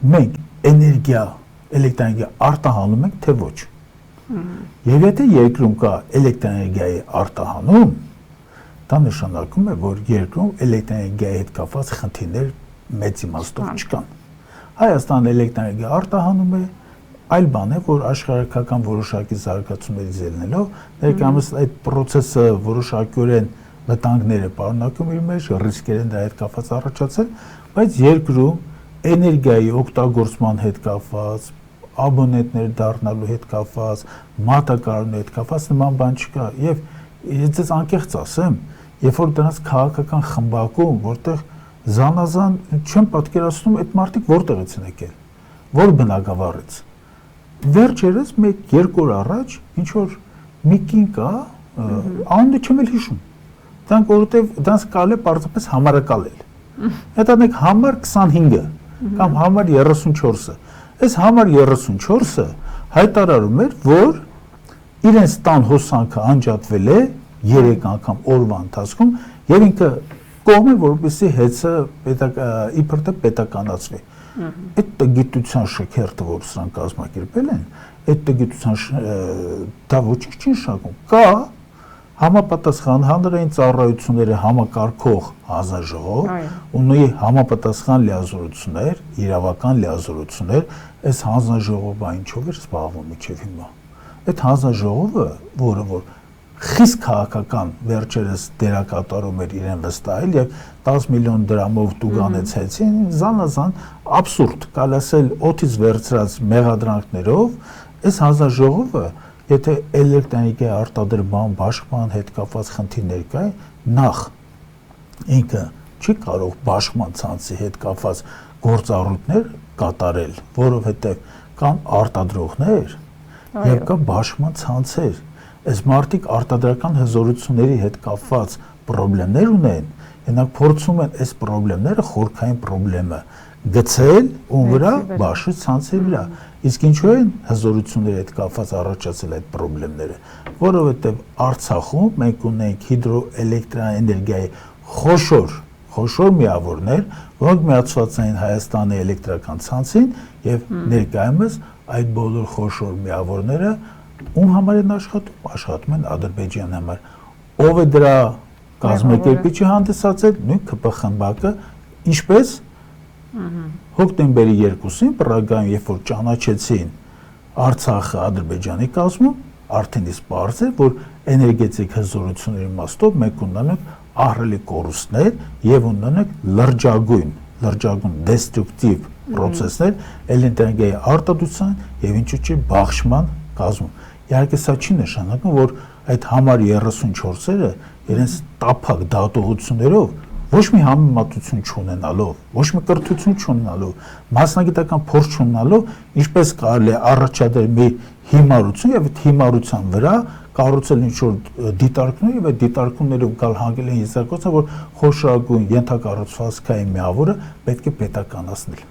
մենք էներգիա, էլեկտրաէներգիա արտահանում ենք, թե ոչ։ Եվ եթե երկրում կա էլեկտրաէներգիայի արտահանում, դա նշանակում է, որ երկրում էլեկտրաէներգիայի հետ կապված խնդիրներ մեծ իմաստով չկան։ Հայաստանը էլեկտրաէներգիա արտահանում է, այլ բան է, որ աշխարհական որոշակի զարգացումներից ելնելով, ներկայումս այդ process-ը որոշակիորեն վտանգներ է պարունակում իր մեջ, ռիսկեր են դրա հետ կապված առաջացել, բայց երկրում էներգիայի օգտագործման հետ կապված, աբոնենտներ դառնալու հետ կապված, մատակարարելու հետ կապված նման բան չկա։ Եվ ես ձեզ անկեղծ ասեմ, երբ որ դրանց քաղաքական խմբակում, որտեղ զանազան չեմ պատկերացնում այդ մարդիկ որտեղից են եկել, որ բնակավարից։ Վերջերս 1-2 օր առաջ ինչ որ մի կին կա, անունը չեմ էլ հիշում։ Դրանք որովհետև դրանց կարելի է պարզապես համարակալել։ Հետո դեք համար 25-ը կամ համար 34-ը։ Այս համար 34-ը հայտարարում էր, որ իրենց տան հոսանքը անջատվել է 3 անգամ օրվա ընթացքում եւ ինքը կողմ է, որպեսզի հեծը իբր թե պետականացվի։ Այդ տգիտության շքերթը, որ սրանք կազմակերպել են, այդ տգիտության դա ոչինչ չի նշանակում։ Կա համապատասխան հանրային ծառայությունները համակարգող հանձնաժողով, ունի համապատասխան լիազորություններ, իրավական լիազորություններ, այս հանձնաժողովը ինչով էր զբաղվում մինչև հիմա։ Այդ հանձնաժողովը, որը որ խիստ քաղաքական վերջերս դերակատարում էր իրեն վստահել եւ 10 միլիոն դրամով տուգանեցեցին, զանազան абսուրդ, կարելի ասել օթից վերցրած մեղադրանքներով, այս հանձնաժողովը, եթե էլեկտրաէներգիայի արտադրման, բաշխման հետ կապված խնդիրներ կա, նախ ինքը չի կարող բաշխման ցանցի հետ կապված գործառույթներ կատարել, որովհետեւ կան արտադրողներ եւ կա բաշխման ցանցեր։ Այս մարդիկ արտադրական հզորությունների հետ կապված խնդիրներ ունեն, նրանք փորձում են այս խնդիրները խորքային խնդիրը գցել ում վրա, բաշխի ցանցի վրա։ Իսկ ինչու են հզորությունների հետ կապված առաջացել այդ խնդիրները, որովհետև Արցախում մենք ունենք հիդրոէլեկտրաէներգիայի խոշոր միավորներ, որոնք միացված են Հայաստանի էլեկտրական ցանցին եւ ներկայումս այդ բոլոր խոշոր միավորները ում համար են աշխատում են Ադրբեջանի համար։ Ով է դրա կազմակերպիչը հանդիսացել, նույն ԿՊ խմբակը, ինչպես հոկտեմբերի 2-ին Պրագայում, երբ որ ճանաչեցին Արցախը Ադրբեջանի կազմում, արդեն իսկ պարզ է, որ էներգետիկ հզորությունների իմաստով մենք ունենք ահռելի կորուստներ եւ ունենք լրջագույն դեստրուկտիվ process-ներ էլեկտրաէներգիայի արտադրության եւ ինչու՞ չէ բաշխման կազմում։ Իհարկե սա չի նշանակում, որ այդ համար 34-երը իրենց տափակ դատողություններով ոչ մի համեմատություն չունենալով, ոչ մի կրթություն չունենալով, մասնագիտական փորձ չունենալով, ինչպես կարելի է առաջադրել մի հիմարություն եւ այդ հիմարության վրա կառուցել ինչ-որ դիտարկներ եւ այդ դիտարկումներով գալ հանգել են եզրակացության, որ խոշորագույն ենթակառուցվածքային միավորը պետք է պետականացնել։